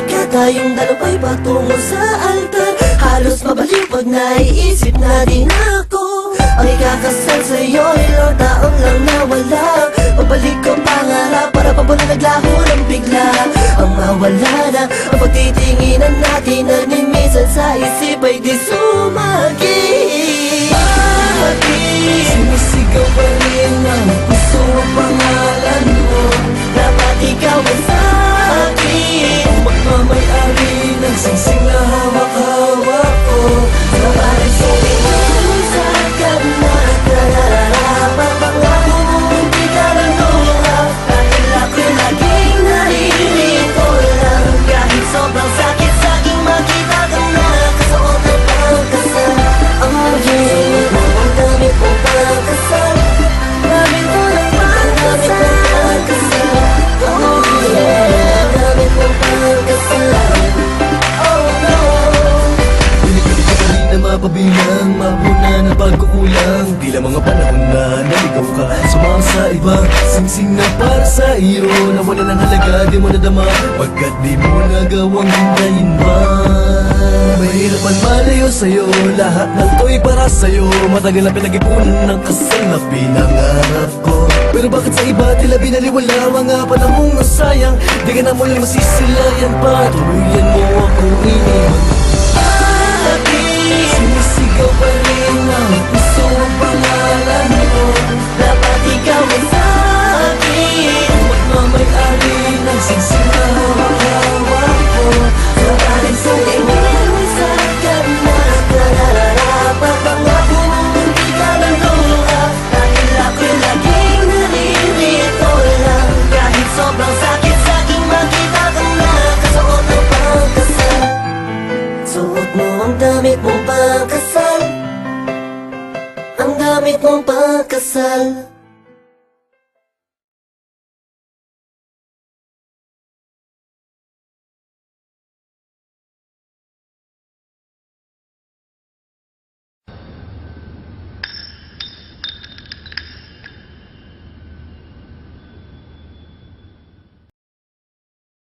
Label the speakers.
Speaker 1: ka, tayong dalawa'y patungo sa altar. Halos mabaliw pag naiisip na din ako ang ikakasal sa'yo'y Lord, taon lang nawala. Pabalik ko pangarap para pabulan naglaho ng bigla. Ang mawala na ang pagtitinginan natin na ni minsan sa isip ay di sumagi. Bakit sumisigaw pa rin ang puso ang pangalan mo? Dapat ikaw ang sa'kin, ang magmamayari ng singsing na hawak-hawak ko. Dapat sabihin mo sa akin na nararapat pangako mo hindi ka naluha. Dahil ako'y laging naririto lang. Kahit sobrang sakit sa'king makita kang nakasuot ng pangkasal. Oh yeah, ang dami kong pangkasal. Dami ko ng pangkasal. Oh yeah, ang dami kong pangkasal. Oh no.
Speaker 2: Pinipili ka pa rin na mapabilang, mapuna ng pagkukulang. Tila mga panahon na naligaw ka, sumama sa iba. Singsing na para sa iyo, na wala ng halaga, di mo nadama. Pagkat di mo nagawang hintayin pa. Mahirap man malayo sa'yo, lahat ng to'y para sa'yo. Matagal na pinag-ipunan ng kasal na pinangarap ko. Pero bakit sa iba tila binaliwala mga panahong nasayang? Di ka na muli masisilayan pa, tuluyan mo ako iniwan. Sumisigaw pa rin ang puso ang pangalan mo.
Speaker 1: Dapat ikaw ang sa'kin,
Speaker 2: Ang magmamayari ng singsing na hawak-hawak ko.
Speaker 1: dapat sabihin mo sa akin na nararapat pangako mo hindi ka naluha. Dahil ako'y laging naririto lang. Kahit sobrang sakit sa'king makita kang nakasuot ng pangkasal. Suot mo ang damit mong pangkasal, ang damit mong pangkasal.